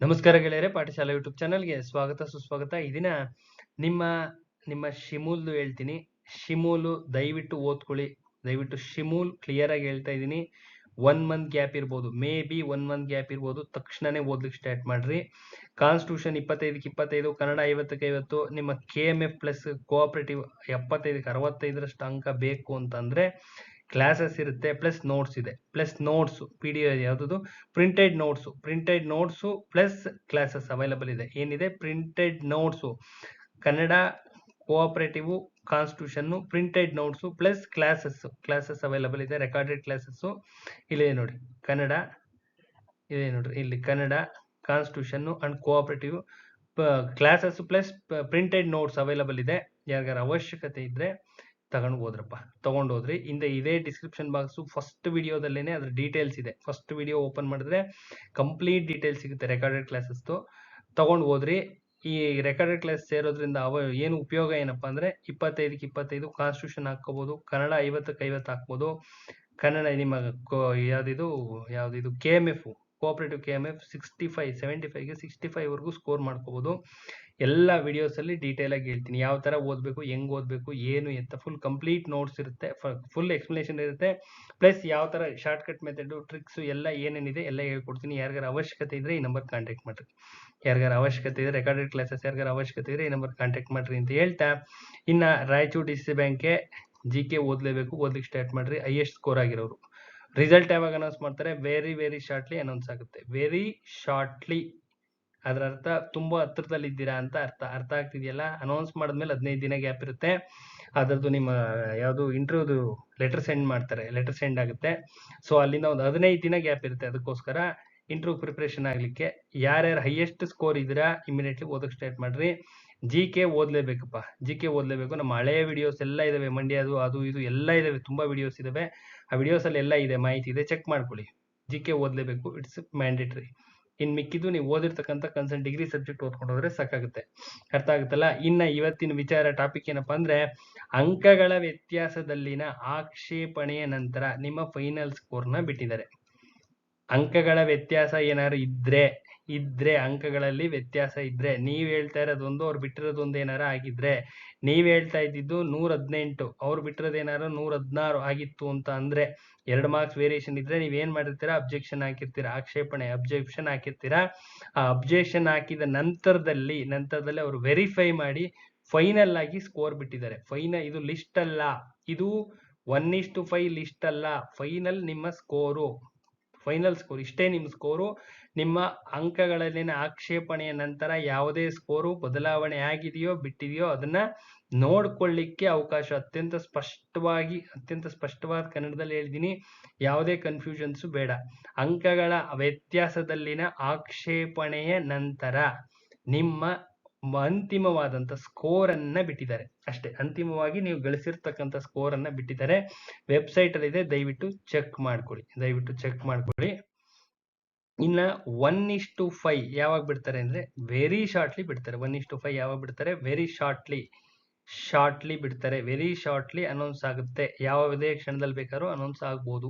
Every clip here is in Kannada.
ನಮಸ್ಕಾರ ಗೆಳೆಯರೆ, ಪಾಠಶಾಲೆ ಯೂಟ್ಯೂಬ್ ಚಾನಲ್ಗೆ ಸ್ವಾಗತ ಸುಸ್ವಾಗತ. ಈ ದಿನ ನಿಮ್ಮ ನಿಮ್ಮ ಶಿಮೂಲ್ದು ಹೇಳ್ತೀನಿ. ಶಿಮೂಲು ದಯವಿಟ್ಟು ಓದ್ಕೊಳ್ಳಿ. ದಯವಿಟ್ಟು ಶಿಮೂಲ್ ಕ್ಲಿಯರ್ ಆಗಿ ಹೇಳ್ತಾ ಇದ್ದೀನಿ. 1 ಮಂತ್ ಗ್ಯಾಪ್ ಇರ್ಬೋದು, ಮೇ ಬಿ 1 ಮಂತ್ ಗ್ಯಾಪ್ ಇರ್ಬೋದು. ತಕ್ಷಣನೇ ಓದ್ಲಿಕ್ಕೆ ಸ್ಟಾರ್ಟ್ ಮಾಡ್ರಿ. ಕಾನ್ಸ್ಟಿಟ್ಯೂಷನ್ 25ಕ್ಕೆ 25, ಕನ್ನಡ 50ಕ್ಕೆ 50, ನಿಮ್ಮ KMF ಪ್ಲಸ್ ಕೋಆಪರೇಟಿವ್ 75ಕ್ಕೆ 65ರಷ್ಟು ಅಂಕ ಬೇಕು ಅಂತಂದ್ರೆ ಕ್ಲಾಸಸ್ ಇರುತ್ತೆ, ಪ್ಲಸ್ ನೋಟ್ಸ್ ಇದೆ. ಪ್ಲಸ್ ನೋಟ್ಸ್ PDF ಯಾವುದು printed notes plus classes available ಇದೆ. ಏನಿದೆ? Printed notes, Kannada cooperative constitution printed notes plus classes available ಇದೆ. ರೆಕಾರ್ಡೆಡ್ ಕ್ಲಾಸಸ್ಸು ಇಲ್ಲಿ ನೋಡಿ, ಕನ್ನಡ ಇದೆ ನೋಡ್ರಿ, ಇಲ್ಲಿ Kannada constitution and cooperative classes plus printed notes available ಇದೆ. ಯಾರಿಗಾರ ಅವಶ್ಯಕತೆ ಇದ್ರೆ ತಗೊಂಡು ಹೋದ್ರಿ. ಇದೇ ಡಿಸ್ಕ್ರಿಪ್ಷನ್ ಬಾಕ್ಸ್ ಫಸ್ಟ್ ವಿಡಿಯೋದಲ್ಲೇನೆ ಅದ್ರ ಡೀಟೇಲ್ಸ್ ಇದೆ. ಫಸ್ಟ್ ವಿಡಿಯೋ ಓಪನ್ ಮಾಡಿದ್ರೆ ಕಂಪ್ಲೀಟ್ ಡೀಟೇಲ್ಸ್ ಸಿಗುತ್ತೆ ರೆಕಾರ್ಡೆಡ್ ಕ್ಲಾಸಸ್. ತಗೊಂಡು ಹೋದ್ರಿ. ಈ ರೆಕಾರ್ಡೆಡ್ ಕ್ಲಾಸ್ ಸೇರೋದ್ರಿಂದ ಏನು ಉಪಯೋಗ ಏನಪ್ಪಾ ಅಂದ್ರೆ 25ಕ್ಕೆ 25 ಕಾನ್ಸ್ಟಿಟ್ಯೂಷನ್ ಹಾಕೋಬಹುದು, ಕನ್ನಡ 50ಕ್ಕೆ 50 ಹಾಕ್ಬೋದು. ಕನ್ನಡ ನಿಮ್ಮ ಯಾವ್ದಿದು KMF ಕೋಆಪರೇಟಿವ್ KMF 65 75ಗೆ 65 ವರೆಗೂ ಸ್ಕೋರ್ ಮಾಡ್ಕೋಬಹುದು. ಎಲ್ಲ ವಿಡಿಯೋಸ್ ಅಲ್ಲಿ ಡೀಟೇಲ್ ಆಗಿ ಹೇಳ್ತೀನಿ, ಯಾವ ತರ ಓದ್ಬೇಕು, ಹೆಂಗ್ ಓದ್ಬೇಕು, ಏನು ಎತ್ತ ಫುಲ್ ಕಂಪ್ಲೀಟ್ ನೋಟ್ಸ್ ಇರುತ್ತೆ, ಫುಲ್ ಎಕ್ಸ್ಪ್ಲನೇಷನ್ ಇರುತ್ತೆ. ಪ್ಲಸ್ ಯಾವ ತರ ಶಾರ್ಟ್ ಕಟ್ ಮೆಥಡ್ ಟ್ರಿಕ್ಸ್ ಎಲ್ಲ ಏನೇನಿದೆ ಎಲ್ಲ ಹೇಳ್ಕೊಡ್ತೀನಿ. ಯಾರಿಗಾರ ಅವಶ್ಯಕತೆ ಇದ್ರೆ ಈ ನಂಬರ್ ಕಾಂಟ್ಯಾಕ್ಟ್ ಮಾಡ್ರಿ. ಯಾರಿಗಾರ ಅವಶ್ಯಕತೆ ಇದ್ರೆ ರೆಕಾರ್ಡೆಡ್ ಕ್ಲಾಸಸ್ ಯಾರಿಗಾರ ಅವಶ್ಯಕತೆ ಇದ್ರೆ ಈ ನಂಬರ್ ಕಾಂಟ್ಯಾಕ್ಟ್ ಮಾಡ್ರಿ ಅಂತ ಹೇಳ್ತಾ, ಇನ್ನ ರಾಯಚೂರು DCC ಬ್ಯಾಂಕ್ಗೆ GK ಓದ್ಲೇಬೇಕು. ಓದ್ಲಿಕ್ಕೆ ಸ್ಟಾರ್ಟ್ ಮಾಡ್ರಿ. ಹೈಯೆಸ್ಟ್ ಸ್ಕೋರ್ ಆಗಿರೋರು ರಿಸಲ್ಟ್ ಯಾವಾಗ ಅನೌನ್ಸ್ ಮಾಡ್ತಾರೆ? ವೆರಿ ಶಾರ್ಟ್ಲಿ ಅನೌನ್ಸ್ ಆಗುತ್ತೆ. Very shortly. ಅದರ ಅರ್ಥ ತುಂಬಾ ಹತ್ರದಲ್ಲಿ ಇದ್ದೀರಾ ಅಂತ ಅರ್ಥ ಆಗ್ತಿದೆಯಲ್ಲ. ಅನೌನ್ಸ್ ಮಾಡಿದ್ಮೇಲೆ 15 ದಿನ ಗ್ಯಾಪ್ ಇರುತ್ತೆ. ಅದರದ್ದು ನಿಮ್ಮ ಯಾವುದು ಇಂಟರ್ವ್ಯೂದು ಲೆಟರ್ ಸೆಂಡ್ ಮಾಡ್ತಾರೆ, ಲೆಟರ್ ಸೆಂಡ್ ಆಗುತ್ತೆ. ಸೊ ಅಲ್ಲಿಂದ ಒಂದು 15 ದಿನ ಗ್ಯಾಪ್ ಇರುತ್ತೆ. ಅದಕ್ಕೋಸ್ಕರ ಇಂಟರ್ವ್ಯೂ ಪ್ರಿಪರೇಷನ್ ಆಗ್ಲಿಕ್ಕೆ ಯಾರ್ಯಾರು ಹೈಯೆಸ್ಟ್ ಸ್ಕೋರ್ ಇದ್ದೀರಾ ಇಮಿಡಿಯೇಟ್ಲಿ ಓದಕ್ಕೆ ಸ್ಟಾರ್ಟ್ ಮಾಡ್ರಿ. GK ಓದ್ಲೇಬೇಕಪ್ಪ, GK ಓದ್ಲೇಬೇಕು. ನಮ್ಮ ಹಳೆಯ ವಿಡಿಯೋಸ್ ಎಲ್ಲ ಇದಾವೆ, ಮಂಡ್ಯದು ಅದು ಇದು ಎಲ್ಲ ಇದಾವೆ, ತುಂಬಾ ವಿಡಿಯೋಸ್ ಇದಾವೆ. ಆ ವಿಡಿಯೋಸ್ ಅಲ್ಲಿ ಎಲ್ಲ ಇದೆ, ಮಾಹಿತಿ ಇದೆ, ಚೆಕ್ ಮಾಡ್ಕೊಳ್ಳಿ. GK ಓದ್ಲೇಬೇಕು, ಇಟ್ಸ್ ಮ್ಯಾಂಡೇಟರಿ. ಇನ್ ಮಿಕ್ಕಿದ್ದು ನೀವು ಓದಿರ್ತಕ್ಕಂಥ ಕನ್ಸರ್ನ್ ಡಿಗ್ರಿ ಸಬ್ಜೆಕ್ಟ್ ಓದ್ಕೊಂಡು ಹೋದ್ರೆ ಸಾಕಾಗುತ್ತೆ. ಅರ್ಥ ಆಗುತ್ತಲ್ಲ. ಇನ್ನ ಇವತ್ತಿನ ವಿಚಾರ ಟಾಪಿಕ್ ಏನಪ್ಪಾ ಅಂದ್ರೆ, ಅಂಕಗಳ ವ್ಯತ್ಯಾಸದಲ್ಲಿನ ಆಕ್ಷೇಪಣೆಯ ನಂತರ ನಿಮ್ಮ ಫೈನಲ್ ಸ್ಕೋರ್ನ ಬಿಟ್ಟಿದ್ದಾರೆ. ಅಂಕಗಳ ವ್ಯತ್ಯಾಸ ಏನಾದ್ರು ಇದ್ರೆ ಅಂಕಗಳಲ್ಲಿ ವ್ಯತ್ಯಾಸ ಇದ್ರೆ, ನೀವ್ ಹೇಳ್ತಾ ಇರೋದೊಂದು ಅವ್ರು ಬಿಟ್ಟಿರೋದೊಂದು ಏನಾರ ಆಗಿದ್ರೆ, ನೀವ್ ಹೇಳ್ತಾ ಇದ್ದಿದ್ದು 118, ಅವ್ರು ಬಿಟ್ಟಿರೋದು ಏನಾರು 116 ಆಗಿತ್ತು ಅಂತ ಅಂದ್ರೆ 2 ಮಾರ್ಕ್ಸ್ ವೇರಿಯೇಷನ್ ಇದ್ರೆ ನೀವೇನ್ ಮಾಡಿರ್ತೀರಾ? ಅಬ್ಜೆಕ್ಷನ್ ಹಾಕಿರ್ತೀರಾ, ಆಕ್ಷೇಪಣೆ ಅಬ್ಜೆಕ್ಷನ್ ಹಾಕಿರ್ತೀರಾ. ಆ ಅಬ್ಜೆಕ್ಷನ್ ಹಾಕಿದ ನಂತರದಲ್ಲಿ ಅವರು ವೆರಿಫೈ ಮಾಡಿ ಫೈನಲ್ ಆಗಿ ಸ್ಕೋರ್ ಬಿಟ್ಟಿದ್ದಾರೆ. ಇದು ಲಿಸ್ಟ್ ಅಲ್ಲ, ಇದು 1:5 ಲಿಸ್ಟ್ ಅಲ್ಲ. ನಿಮ್ಮ ಸ್ಕೋರು, ಫೈನಲ್ ಸ್ಕೋರ್ ಇಷ್ಟೇ. ನಿಮ್ಮ ಸ್ಕೋರು, ನಿಮ್ಮ ಅಂಕಗಳಲ್ಲಿನ ಆಕ್ಷೇಪಣೆಯ ನಂತರ ಯಾವುದೇ ಸ್ಕೋರು ಬದಲಾವಣೆ ಆಗಿದೆಯೋ ಬಿಟ್ಟಿದೆಯೋ ಅದನ್ನ ನೋಡ್ಕೊಳ್ಳಿಕ್ಕೆ ಅವಕಾಶ. ಅತ್ಯಂತ ಸ್ಪಷ್ಟವಾದ ಕನ್ನಡದಲ್ಲಿ ಹೇಳಿದೀನಿ, ಯಾವುದೇ ಕನ್ಫ್ಯೂಷನ್ಸ್ ಬೇಡ. ಅಂಕಗಳ ವ್ಯತ್ಯಾಸದಲ್ಲಿನ ಆಕ್ಷೇಪಣೆಯ ನಂತರ ನಿಮ್ಮ ಅಂತಿಮವಾದಂತ ಸ್ಕೋರ್ ಅನ್ನ ಬಿಟ್ಟಿದ್ದಾರೆ ಅಷ್ಟೇ. ಅಂತಿಮವಾಗಿ ನೀವು ಗಳಿಸಿರ್ತಕ್ಕಂಥ ಸ್ಕೋರ್ ಅನ್ನ ಬಿಟ್ಟಿದ್ದಾರೆ. ವೆಬ್ಸೈಟ್ ಅಲ್ಲಿ ಇದೆ, ದಯವಿಟ್ಟು ಚೆಕ್ ಮಾಡ್ಕೊಳ್ಳಿ. ಇನ್ನ 1:5 ಯಾವಾಗ ಬಿಡ್ತಾರೆ ಅಂದ್ರೆ ವೆರಿ ಶಾರ್ಟ್ಲಿ ಬಿಡ್ತಾರೆ. 1:5 ಯಾವಾಗ ಬಿಡ್ತಾರೆ? ವೆರಿ ಶಾರ್ಟ್ಲಿ ಬಿಡ್ತಾರೆ. ವೆರಿ ಶಾರ್ಟ್ಲಿ ಅನೌನ್ಸ್ ಆಗುತ್ತೆ. ಯಾವುದೇ ಕ್ಷಣದಲ್ಲಿ ಬೇಕಾದ್ರೂ ಅನೌನ್ಸ್ ಆಗ್ಬೋದು.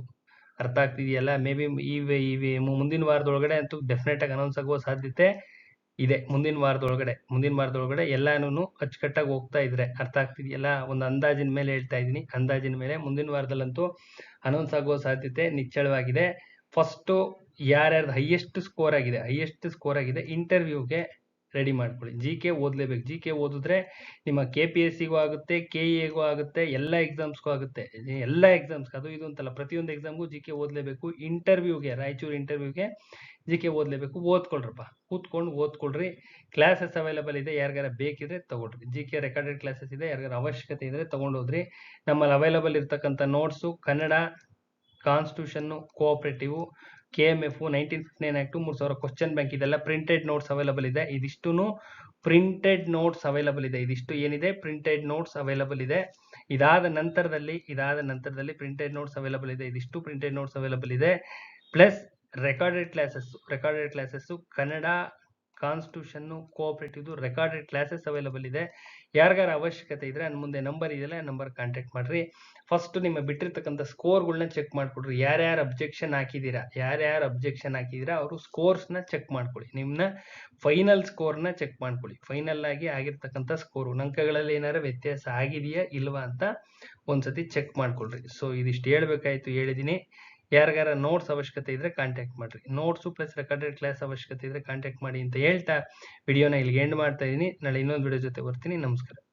ಅರ್ಥ ಆಗ್ತಿದೆಯಲ್ಲ? ಮೇ ಬಿ ಈ ಮುಂದಿನ ವಾರದೊಳಗಡೆ ಅಂತೂ ಡೆಫಿನೆಟ್ ಆಗಿ ಅನೌನ್ಸ್ ಆಗುವ ಸಾಧ್ಯತೆ ಇದೆ. ಮುಂದಿನ ವಾರದೊಳಗಡೆ ಎಲ್ಲಾನು ಅಚ್ಚುಕಟ್ಟಾಗಿ ಹೋಗ್ತಾ ಇದ್ರೆ, ಅರ್ಥ ಆಗ್ತಿದೆಯಲ್ಲ? ಒಂದು ಅಂದಾಜಿನ ಮೇಲೆ ಹೇಳ್ತಾ ಇದೀನಿ, ಅಂದಾಜಿನ ಮೇಲೆ ಮುಂದಿನ ವಾರದಲ್ಲಂತೂ ಅನೌನ್ಸ್ ಆಗುವ ಸಾಧ್ಯತೆ ನಿಚ್ಚಳವಾಗಿದೆ. ಫಸ್ಟ್ ಯಾರ್ಯಾರ್ದು ಹೈಯೆಸ್ಟ್ ಸ್ಕೋರ್ ಆಗಿದೆ ಇಂಟರ್ವ್ಯೂಗೆ ರೆಡಿ ಮಾಡ್ಕೊಳ್ಳಿ. GK ಓದ್ಲೇಬೇಕು. GK ಓದಿದ್ರೆ ನಿಮ್ಮ KPSCಗೂ ಆಗುತ್ತೆ, KEAಗೂ ಆಗುತ್ತೆ, ಎಲ್ಲ ಎಕ್ಸಾಮ್ಸ್ಗೂ ಆಗುತ್ತೆ. ಎಲ್ಲ ಎಕ್ಸಾಮ್ಸ್ ಅದು ಇದು ಅಂತಲ್ಲ, ಪ್ರತಿಯೊಂದು ಎಕ್ಸಾಮ್ಗೂ GK ಓದ್ಲೇಬೇಕು. ಇಂಟರ್ವ್ಯೂಗೆ, ರಾಯಚೂರು ಇಂಟರ್ವ್ಯೂಗೆ GK ಓದ್ಲೇಬೇಕು. ಕೂತ್ಕೊಂಡು ಓದ್ಕೊಳ್ರಿ. ಕ್ಲಾಸಸ್ ಅವೈಲಬಲ್ ಇದೆ, ಯಾರಿಗಾರ ಬೇಕಿದ್ರೆ ತಗೊಳ್ರಿ. GK ರೆಕಾರ್ಡೆಡ್ ಕ್ಲಾಸಸ್ ಇದೆ, ಯಾರಿಗಾರ ಅವಶ್ಯಕತೆ ಇದ್ರೆ ತಗೊಂಡೋದ್ರಿ. ನಮ್ಮಲ್ಲಿ ಅವೈಲಬಲ್ ಇರ್ತಕ್ಕಂಥ notes Kannada constitution cooperative KMF 1959 act 3000 question bank ಇದೆಲ್ಲ ಪ್ರಿಂಟೆಡ್ ನೋಟ್ಸ್ ಅವೈಲಬಲ್ ಇದೆ. ಇದಿಷ್ಟು ಪ್ರಿಂಟೆಡ್ ನೋಟ್ಸ್ ಅವೈಲಬಲ್ ಇದೆ. ಇದಿಷ್ಟು ಏನಿದೆ? ಪ್ರಿಂಟೆಡ್ ನೋಟ್ಸ್ ಅವೈಲಬಲ್ ಇದೆ. ಇದಾದ ನಂತರದಲ್ಲಿ ಪ್ರಿಂಟೆಡ್ ನೋಟ್ಸ್ ಅವೈಲಬಲ್ ಇದೆ. ಇದಿಷ್ಟು ಪ್ರಿಂಟೆಡ್ ನೋಟ್ಸ್ ಅವೈಲಬಲ್ ಇದೆ. Plus recorded classes Kannada constitution, cooperative recorded classes available ಇದೆ. ಯಾರಿಗಾರ ಅವಶ್ಯಕತೆ ಇದ್ರೆ ನನ್ನ ಮುಂದೆ ನಂಬರ್ ಇದೆಯಲ್ಲ, ನಂಬರ್ ಕಾಂಟ್ಯಾಕ್ಟ್ ಮಾಡ್ರಿ. ಫಸ್ಟ್ ನಿಮ್ಮ ಬಿಟ್ಟಿರ್ತಕ್ಕಂಥ ಸ್ಕೋರ್ಗಳನ್ನ ಚೆಕ್ ಮಾಡ್ಕೊಡ್ರಿ. ಯಾರ್ಯಾರು ಅಬ್ಜೆಕ್ಷನ್ ಹಾಕಿದ್ದೀರಾ ಅವರು ಸ್ಕೋರ್ಸ್ನ ಚೆಕ್ ಮಾಡ್ಕೊಳ್ಳಿ. ನಿಮ್ಮನ್ನ ಫೈನಲ್ ಸ್ಕೋರ್ನ ಚೆಕ್ ಮಾಡ್ಕೊಳ್ಳಿ. ಫೈನಲ್ ಆಗಿ ಆಗಿರ್ತಕ್ಕಂಥ ಸ್ಕೋರು ಅಂಕಗಳಲ್ಲಿ ಏನಾರ ವ್ಯತ್ಯಾಸ ಆಗಿದೆಯಾ ಇಲ್ವಾ ಅಂತ ಒಂದ್ಸತಿ ಚೆಕ್ ಮಾಡ್ಕೊಳ್ರಿ. ಸೊ ಇದಿಷ್ಟು ಹೇಳ್ಬೇಕಾಯ್ತು, ಹೇಳಿದೀನಿ. ಯಾರಿಗಾರ ನೋಟ್ಸ್ ಅವಶ್ಯಕತೆ ಇದ್ರೆ ಕಾಂಟ್ಯಾಕ್ಟ್ ಮಾಡ್ರಿ. ನೋಟ್ಸು ಪ್ಲಸ್ ರೆಕಾರ್ಡೆಡ್ ಕ್ಲಾಸ್ ಅವಶ್ಯಕತೆ ಇದ್ರೆ ಕಾಂಟ್ಯಾಕ್ಟ್ ಮಾಡಿ ಅಂತ ಹೇಳ್ತಾ ವಿಡಿಯೋನ ಇಲ್ಲಿಗೆ ಎಂಡ್ ಮಾಡ್ತಾ ಇದೀನಿ. ನಾಳೆ ಇನ್ನೊಂದು ವಿಡಿಯೋ ಜೊತೆ ಬರ್ತೀನಿ. ನಮಸ್ಕಾರ.